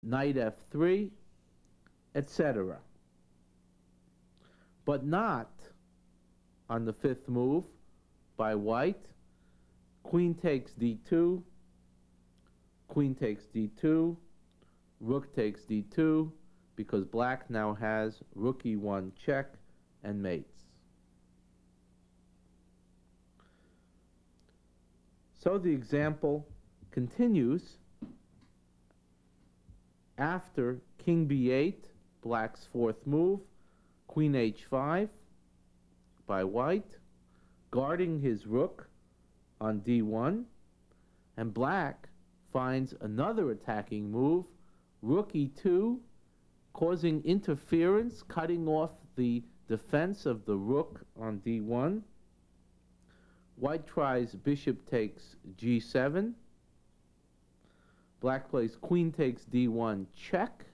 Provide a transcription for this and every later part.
knight f3, etc. But not on the fifth move by white. Queen takes d2, queen takes d2, rook takes d2, because black now has rook e1 check and mates. So the example continues. After king b8, black's fourth move, queen h5 by white, guarding his rook on d1, and black finds another attacking move, rook e2, causing interference, cutting off the defense of the rook on d1. White tries bishop takes g7. Black plays queen takes d1 check.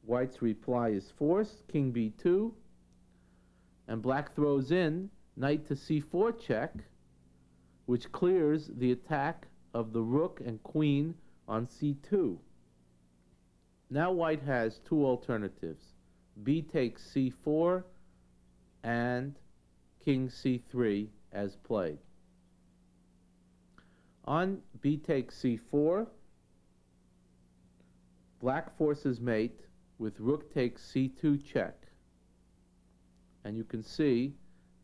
White's reply is forced, king b2. And black throws in knight to c4 check, which clears the attack of the rook and queen on c2. Now white has two alternatives. B takes c4 and king c3 as played. On b takes c4, black forces mate with rook takes c2 check. And you can see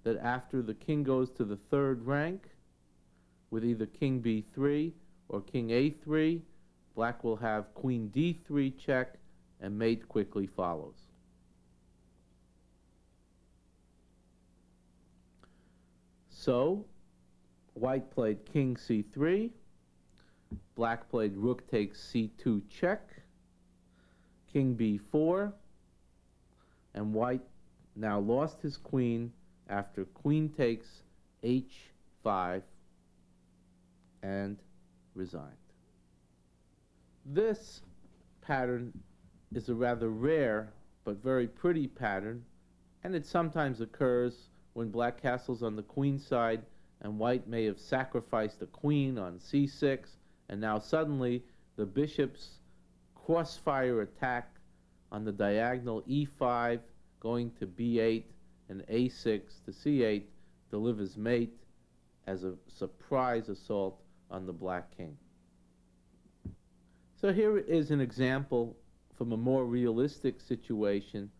that after the king goes to the third rank, with either king b3 or king a3, black will have queen d3 check, and mate quickly follows. So, white played king c3, black played rook takes c2 check, king b4, and white now lost his queen after queen takes h5 and resigned. This pattern is a rather rare but very pretty pattern, and it sometimes occurs when black castles on the queen side and white may have sacrificed a queen on c6, and now suddenly the bishop's crossfire attack on the diagonal e5 going to b8 and a6 to c8 delivers mate as a surprise assault on the black king. So here is an example from a more realistic situation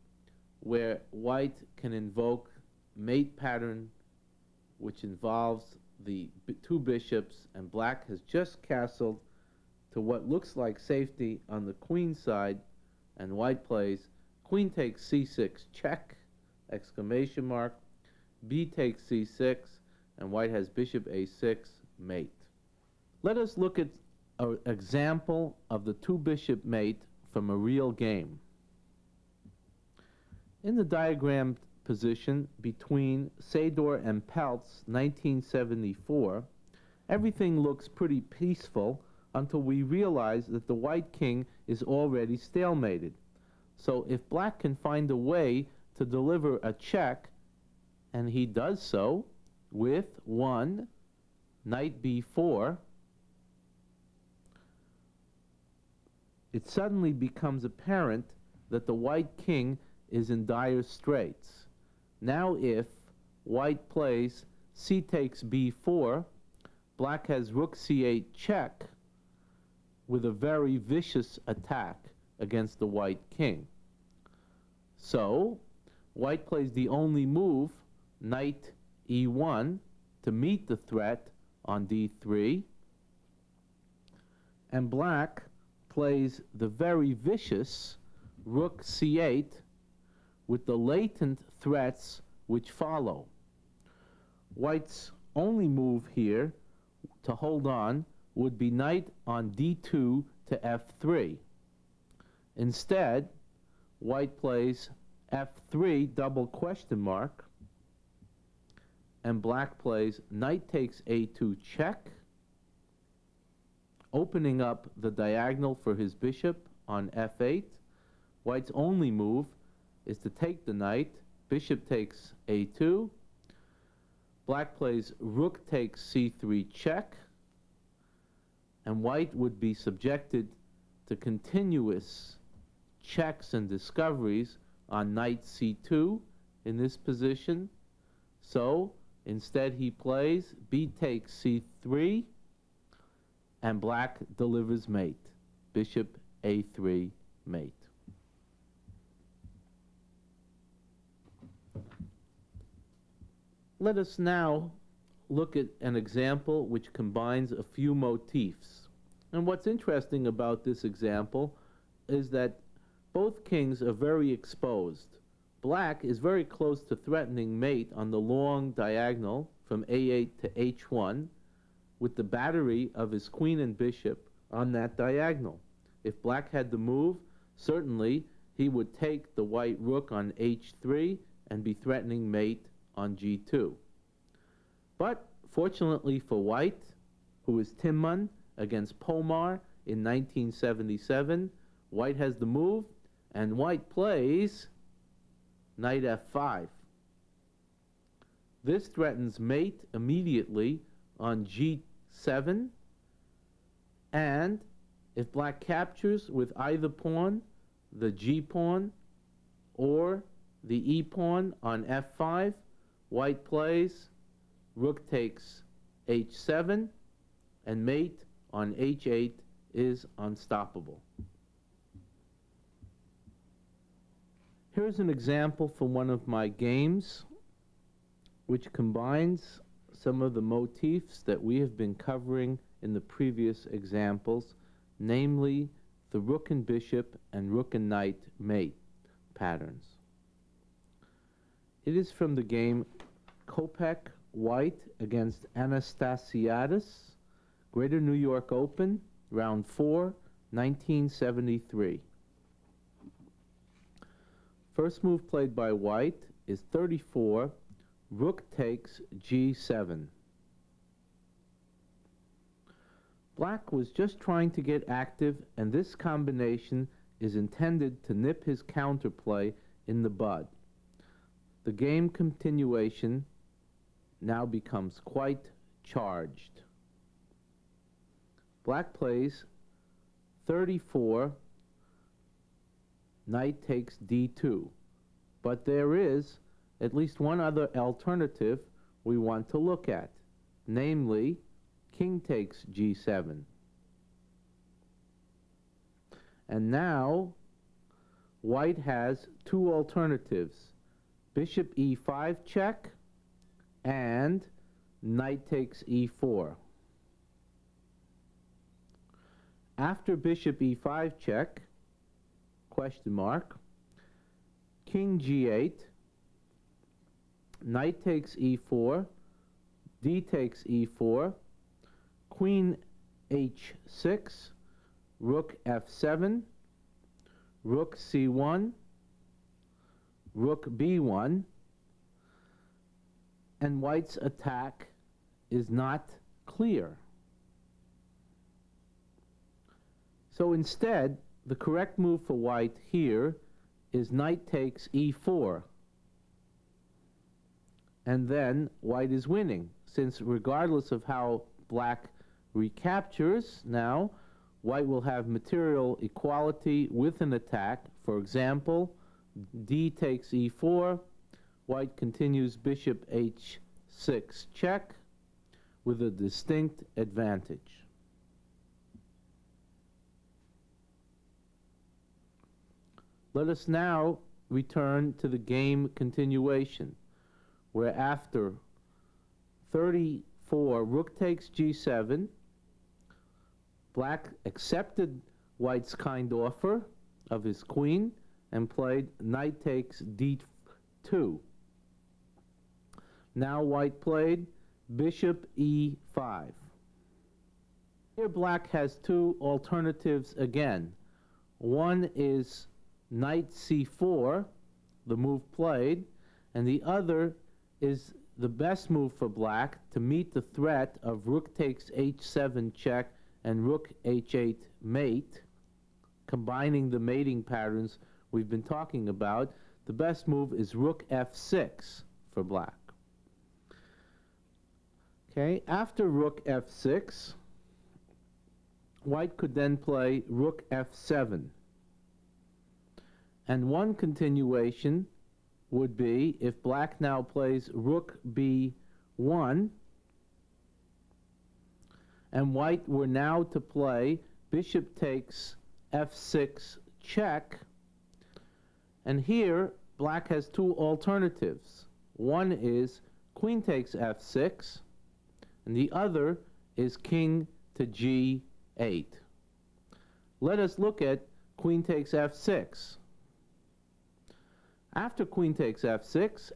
where white can invoke mate pattern, which involves the two bishops, and black has just castled to what looks like safety on the queen side, and white plays queen takes c6 check, exclamation mark, b takes c6, and white has bishop a6 mate. Let us look at an example of the two bishop mate from a real game. In the diagrammed position between Sador and Peltz, 1974, everything looks pretty peaceful until we realize that the white king is already stalemated. So if black can find a way to deliver a check, and he does so with one knight b4, it suddenly becomes apparent that the white king is in dire straits. Now if white plays c takes b4, black has rook c8 check with a very vicious attack against the white king. So white plays the only move, knight e1, to meet the threat on d3, and black plays the very vicious rook c8 with the latent threats which follow. White's only move here to hold on would be knight on d2 to f3. Instead, white plays f3 double question mark, and black plays knight takes a2 check, opening up the diagonal for his bishop on f8. White's only move is to take the knight, bishop takes a2, black plays rook takes c3 check, and white would be subjected to continuous checks and discoveries on knight c2 in this position. So instead he plays b takes c3, and black delivers mate. Bishop a3 mate. Let us now look at an example which combines a few motifs. And what's interesting about this example is that both kings are very exposed. Black is very close to threatening mate on the long diagonal from a8 to h1 with the battery of his queen and bishop on that diagonal. If black had the move, certainly he would take the white rook on h3 and be threatening mate on g2. But fortunately for white, who is Timman against Pomar in 1977, white has the move, and white plays knight f5. This threatens mate immediately on g7, and if black captures with either pawn, the g pawn or the e pawn on f5, white plays rook takes h7, and mate on h8 is unstoppable. Here's an example from one of my games which combines some of the motifs that we have been covering in the previous examples, namely the rook and bishop and rook and knight mate patterns. It is from the game Kopech White against Anastasiadis, Greater New York Open, Round 4, 1973. First move played by white is 34, rook takes g7. Black was just trying to get active, and this combination is intended to nip his counterplay in the bud. The game continuation now becomes quite charged. Black plays 34, knight takes d2. But there is at least one other alternative we want to look at, namely king takes g7. And now white has two alternatives, bishop e5 check and knight takes e4. After bishop e5 check, question mark, king g8, knight takes e4, d takes e4, queen h6, rook f7, rook c1, rook b1, and white's attack is not clear. So instead, the correct move for white here is knight takes e4. And then white is winning, since regardless of how black recaptures now, white will have material equality with an attack. For example, d takes e4, white continues bishop h6 check with a distinct advantage. Let us now return to the game continuation, where after 34, rook takes g7, black accepted white's kind offer of his queen and played knight takes d2. Now white played bishop e5. Here black has two alternatives again. One is knight c4, the move played, and the other is the best move for black to meet the threat of rook takes h7 check and rook h8 mate, combining the mating patterns we've been talking about. The best move is rook f6 for black. Okay, after rook f6, white could then play rook f7. And one continuation would be if black now plays rook b1, and white were now to play bishop takes f6 check. And here, black has two alternatives. One is queen takes f6, and the other is king to g8. Let us look at queen takes f6. After queen takes f6,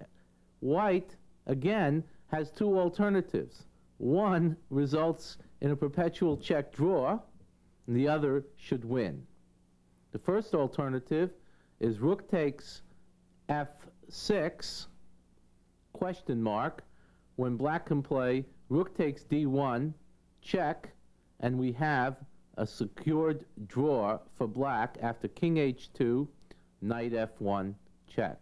white, again, has two alternatives. One results in a perpetual check draw, and the other should win. The first alternative is rook takes f6, question mark, when black can play rook takes d1, check, and we have a secured draw for black after king h2, knight f1, check.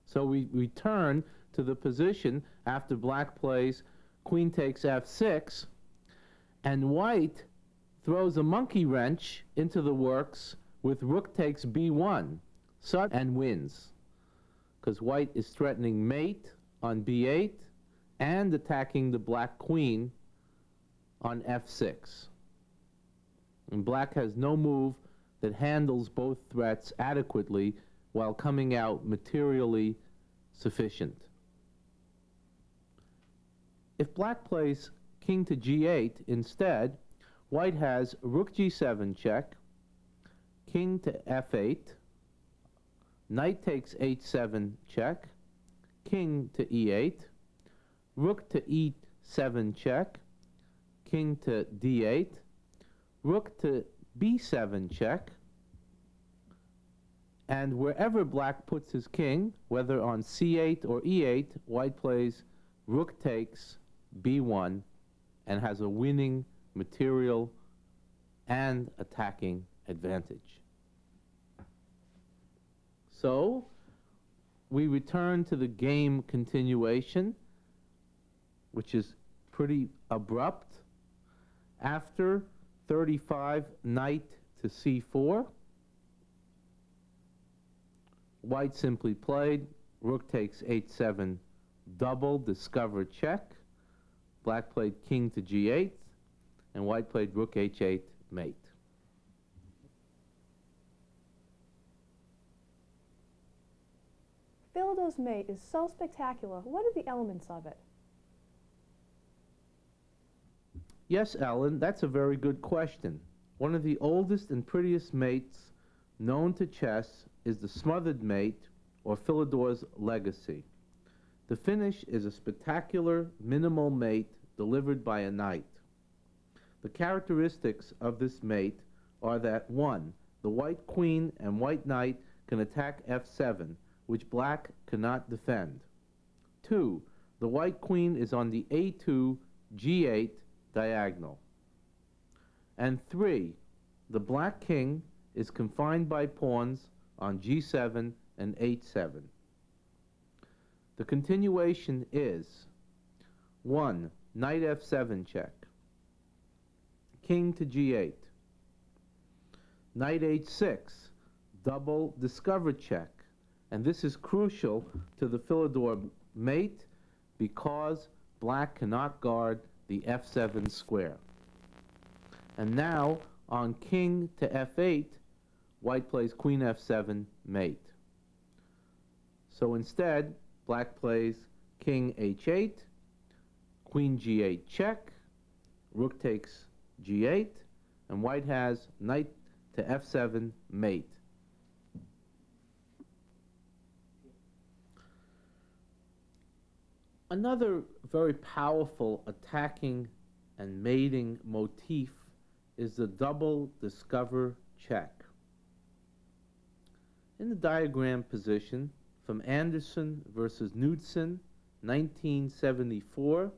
So we return to the position after black plays queen takes f6, and white throws a monkey wrench into the works with rook takes b1, and wins, because white is threatening mate on b8 and attacking the black queen on f6. And black has no move that handles both threats adequately while coming out materially sufficient. If black plays king to g8 instead, white has rook g7 check, king to f8, knight takes h7 check, king to e8, rook to e7 check, king to d8, rook to b7 check, and wherever black puts his king, whether on c8 or e8, white plays rook takes b1 and has a winning material and attacking advantage. So we return to the game continuation, which is pretty abrupt. After 35, knight to c4, white simply played rook takes h7 double, discover check. Black played king to g8, and white played rook h8 mate. Philidor's mate is so spectacular. What are the elements of it? Yes, Ellen, that's a very good question. One of the oldest and prettiest mates known to chess is the smothered mate, or Philidor's legacy. The finish is a spectacular, minimal mate delivered by a knight. The characteristics of this mate are that 1. The white queen and white knight can attack f7, which black cannot defend. 2. The white queen is on the a2, g8 diagonal. And 3. The black king is confined by pawns on g7 and h7. The continuation is 1. Knight f7 check, king to g8, knight h6, double discover check, and this is crucial to the Philidor mate because black cannot guard the f7 square. And now on king to f8, white plays queen f7 mate. So instead, black plays king h8, queen g8 check, rook takes g8, and white has knight to f7 mate. Another very powerful attacking and mating motif is the double discover check. In the diagram position from Anderson versus Knudsen, 1974,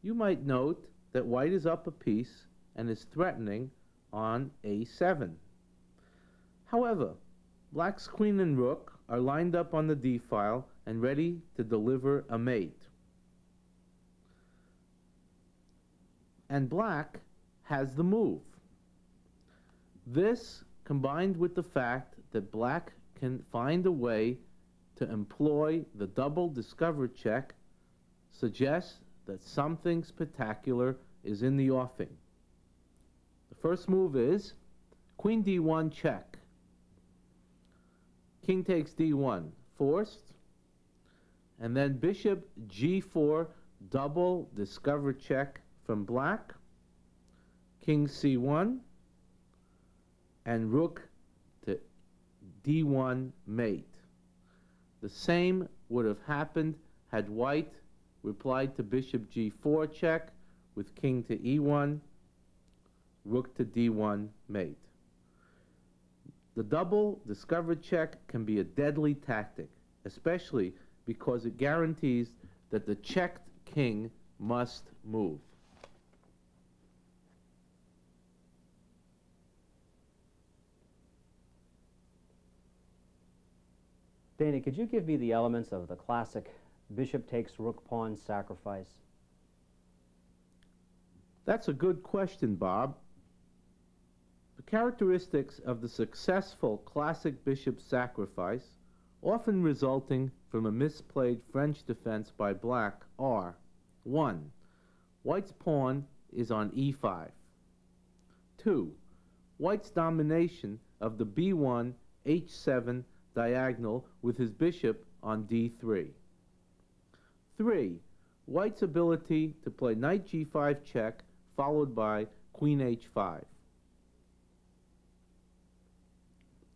you might note that white is up a piece and is threatening on a7. However, black's queen and rook are lined up on the d-file and ready to deliver a mate. And black has the move. This, combined with the fact that black can find a way to employ the double discover check, suggests that something spectacular is in the offing. The first move is Queen D1 check. King takes D1, forced, and then Bishop G4 double discover check from black, King C1, and Rook to D1 mate. The same would have happened had white replied to Bishop G4 check with King to E1, Rook to D1 mate. The double discover check can be a deadly tactic, especially because it guarantees that the checked king must move. Dana, could you give me the elements of the classic bishop takes rook pawn sacrifice? That's a good question, Bob. The characteristics of the successful classic bishop sacrifice, often resulting from a misplayed French defense by black, are: 1. White's pawn is on e5. 2. White's domination of the b1, h7 diagonal with his bishop on d3. 3. White's ability to play knight g5 check followed by queen h5.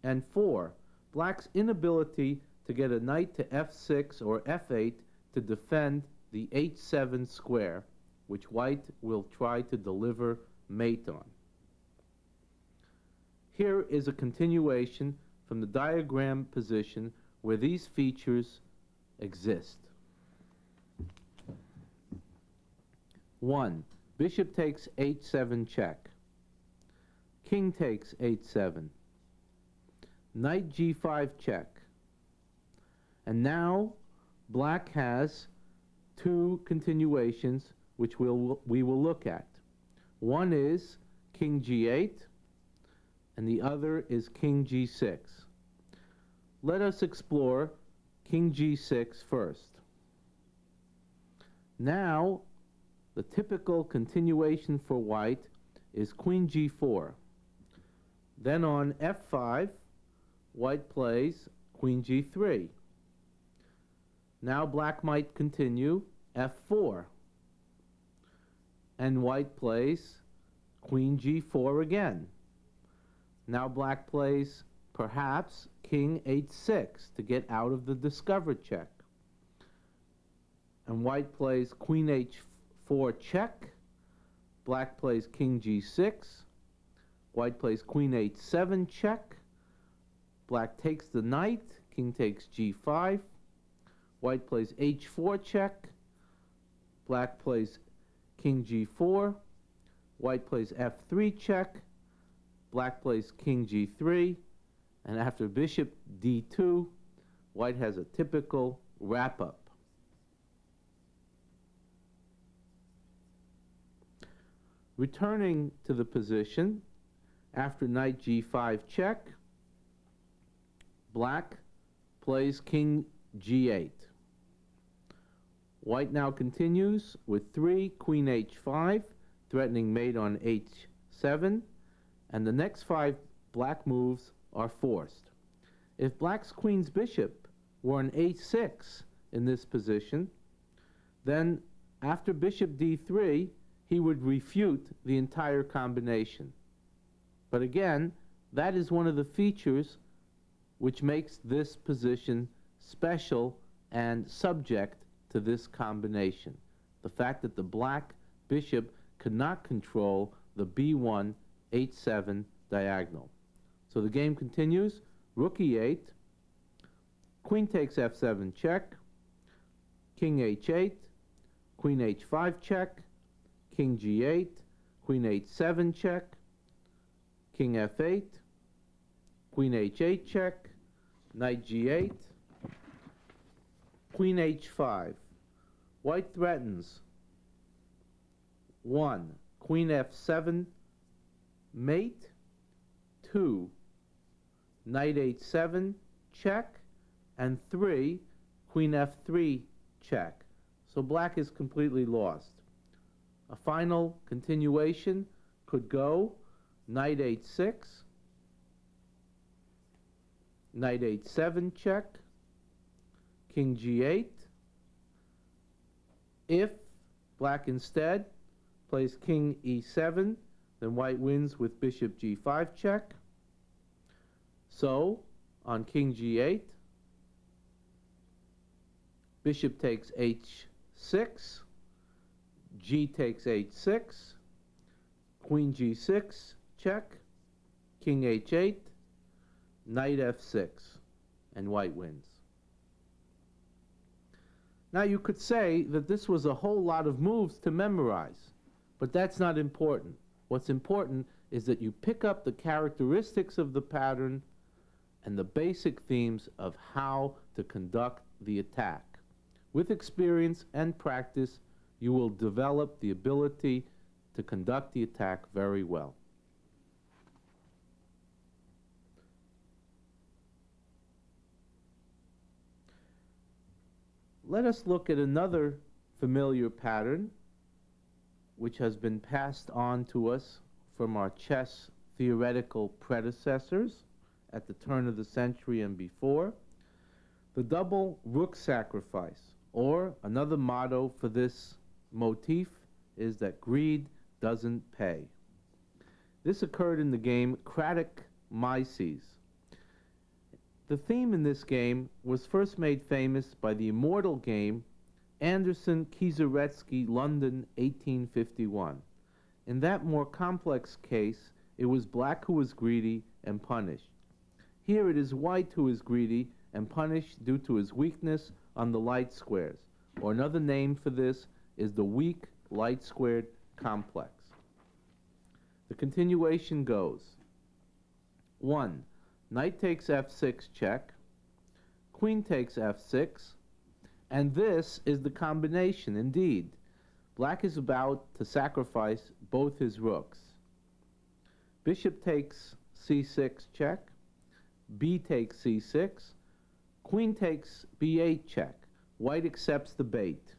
And 4. Black's inability to get a knight to f6 or f8 to defend the h7 square, which white will try to deliver mate on. Here is a continuation from the diagram position where these features exist. 1. Bishop takes h7 check. King takes h7. Knight g5 check. And now black has two continuations which we will look at. One is king g8 and the other is king g6. Let us explore king g6 first. Now the typical continuation for white is queen g4. Then on f5, white plays queen g3. Now black might continue f4. And white plays queen g4 again. Now black plays perhaps king h6 to get out of the discover check. And white plays queen h4 check. Black plays king g6. White plays queen h7 check. Black takes the knight. King takes g5. White plays h4 check. Black plays king g4. White plays f3 check. Black plays king g3. And after bishop d2, white has a typical wrap-up. Returning to the position, after knight g5 check, black plays king g8. White now continues with 3 queen h5, threatening mate on h7, and the next 5 black moves are forced. If black's queen's bishop were on h6 in this position, then after bishop d3, he would refute the entire combination. But again, that is one of the features which makes this position special and subject to this combination. The fact that the black bishop could not control the b1, h7 diagonal. So the game continues. Rook e8, queen takes f7 check, king h8, queen h5 check, king g8, queen h7 check, king f8, queen h8 check, knight g8, queen h5. White threatens 1. Queen f7 mate, 2, knight h7, check, and 3, queen f3, check. So black is completely lost. A final continuation could go knight h6, knight h7 check, king g8. If black instead plays king e7, then white wins with bishop g5 check. So, on king g8, bishop takes h6, g takes h6, queen g6, check, king h8, knight f6, and white wins. Now you could say that this was a whole lot of moves to memorize, but that's not important. What's important is that you pick up the characteristics of the pattern and the basic themes of how to conduct the attack. With experience and practice, you will develop the ability to conduct the attack very well. Let us look at another familiar pattern which has been passed on to us from our chess theoretical predecessors at the turn of the century and before, the double rook sacrifice, or another motto for this motif is that greed doesn't pay. This occurred in the game Craddock Mises. The theme in this game was first made famous by the immortal game Anderson Kieseritzky, London, 1851. In that more complex case, it was black who was greedy and punished. Here it is white who is greedy and punished due to his weakness on the light squares, or another name for this is the weak light squared complex. The continuation goes: 1. Knight takes f6 check, queen takes f6, and this is the combination indeed. Black is about to sacrifice both his rooks. Bishop takes c6 check, b takes c6, queen takes b8 check. White accepts the bait.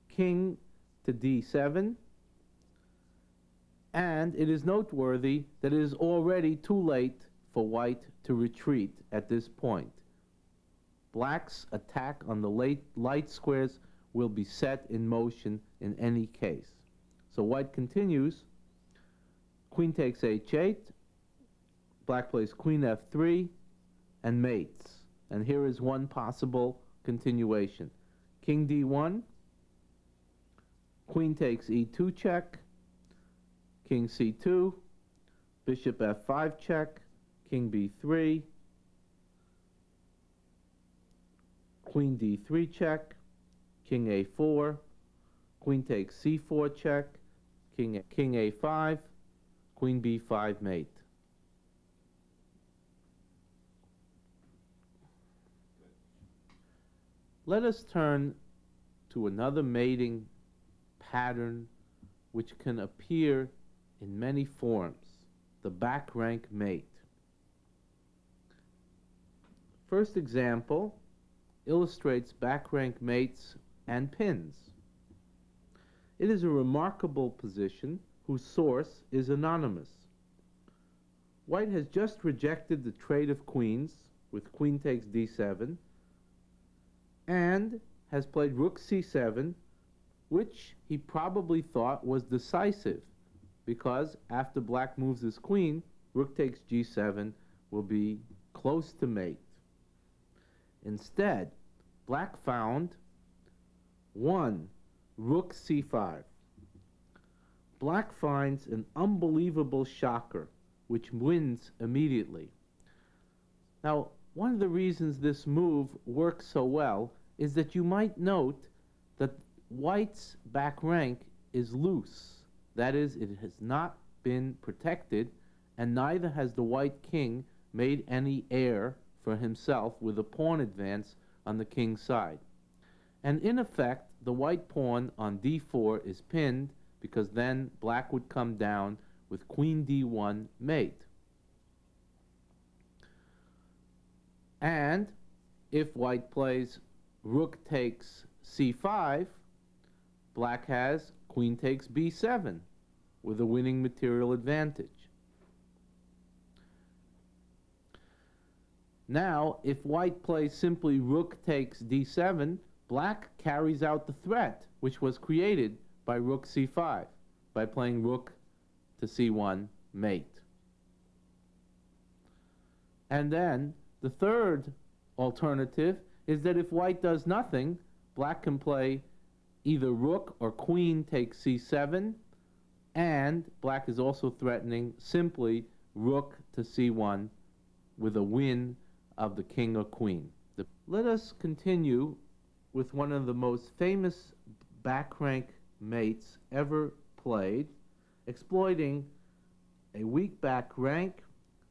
King to d7, and it is noteworthy that it is already too late for white to retreat at this point. Black's attack on the light squares will be set in motion in any case. So white continues. Queen takes h8, black plays queen f3, and mates. And here is one possible continuation. King d1, queen takes e2 check, king c2, bishop f5 check, king b3, queen d3 check, king a4, queen takes c4 check, king a5, queen b5 mate. Let us turn to another mating pattern which can appear in many forms, the back rank mate. First example illustrates back rank mates and pins. It is a remarkable position whose source is anonymous. White has just rejected the trade of queens with queen takes d7 and has played rook c7, which he probably thought was decisive because after black moves his queen, rook takes g7 will be close to mate. Instead, black found 1. Rook c5. Black finds an unbelievable shocker, which wins immediately. Now, one of the reasons this move works so well is that you might note that white's back rank is loose. That is, it has not been protected, and neither has the white king made any heir for himself with a pawn advance on the king's side. And in effect, the white pawn on d4 is pinned because then black would come down with queen d1 mate. And if white plays rook takes c5, black has queen takes b7 with a winning material advantage. Now, if white plays simply rook takes d7, black carries out the threat which was created by rook c5 by playing rook to c1 mate. And then the third alternative is that if white does nothing, black can play either rook or queen takes c7, and black is also threatening simply rook to c1 with a win of the king or queen. Let us continue with one of the most famous back rank mates ever played, exploiting a weak back rank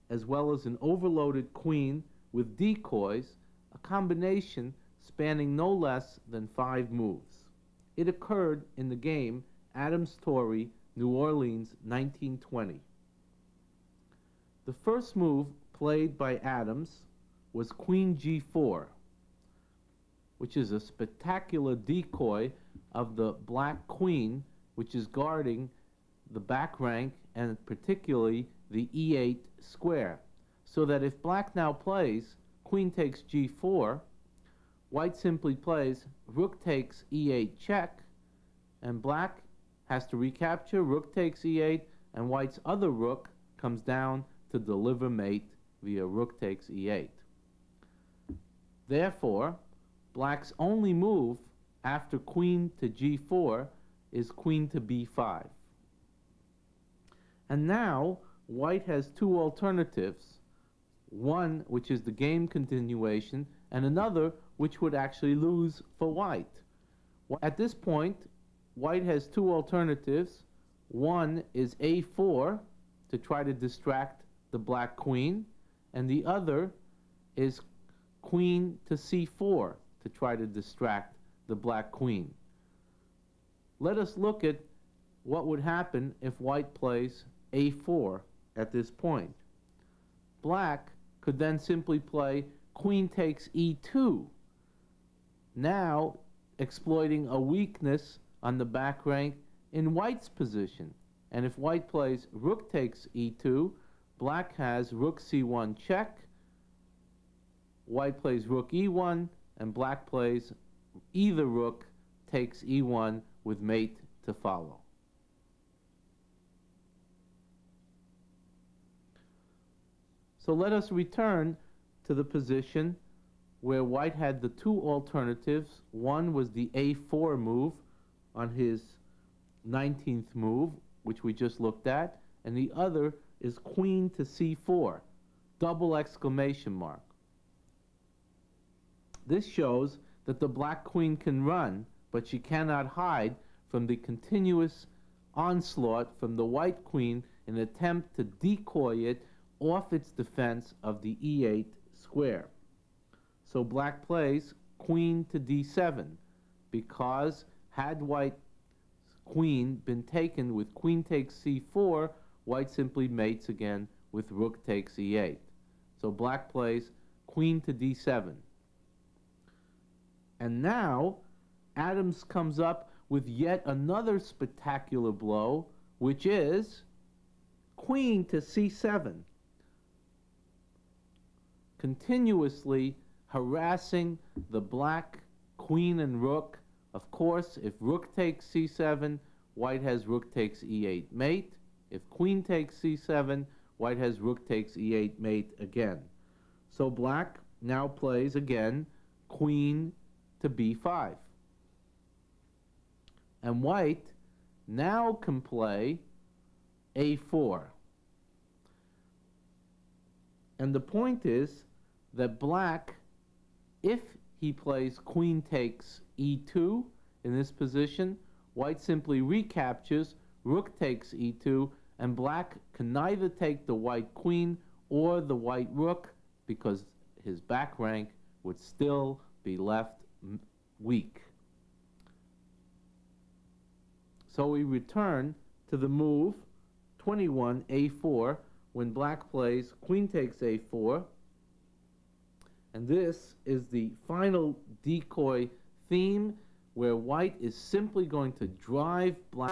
as well as an overloaded queen with decoys, a combination spanning no less than 5 moves. It occurred in the game Adams-Torrey, New Orleans, 1920. The first move played by Adams was queen g4, which is a spectacular decoy of the black queen, which is guarding the back rank and particularly the e8 square, so that if black now plays queen takes g4, white simply plays rook takes e8 check, and black has to recapture rook takes e8, and white's other rook comes down to deliver mate via rook takes e8. Therefore, black's only move after queen to g4 is queen to b5. And now white has two alternatives, one which is the game continuation and another which would actually lose for white. At this point, white has two alternatives. One is a4 to try to distract the black queen, and the other is queen to c4 to try to distract the black queen. Let us look at what would happen if white plays a4 at this point. Black could then simply play queen takes e2, now exploiting a weakness on the back rank in white's position. And if white plays rook takes e2, black has rook c1 check, white plays rook e1, and black plays either rook takes e1 with mate to follow. So let us return to the position where white had the two alternatives. One was the a4 move on his 19th move, which we just looked at, and the other is queen to c4, double exclamation mark. This shows that the black queen can run, but she cannot hide from the continuous onslaught from the white queen in an attempt to decoy it off its defense of the e8 square. So black plays queen to d7, because had white's queen been taken with queen takes c4, white simply mates again with rook takes e8. So black plays queen to d7. And now Adams comes up with yet another spectacular blow, which is queen to c7, continuously harassing the black queen and rook. Of course, if rook takes c7, white has rook takes e8 mate. If queen takes c7, white has rook takes e8 mate again. So black now plays again queen to b5. And white now can play a4. And the point is that black, if he plays queen takes e2 in this position, white simply recaptures rook takes e2, and black can neither take the white queen or the white rook because his back rank would still be left weak. So we return to the move 21, A4, when black plays queen takes A4. And this is the final decoy theme, where white is simply going to drive black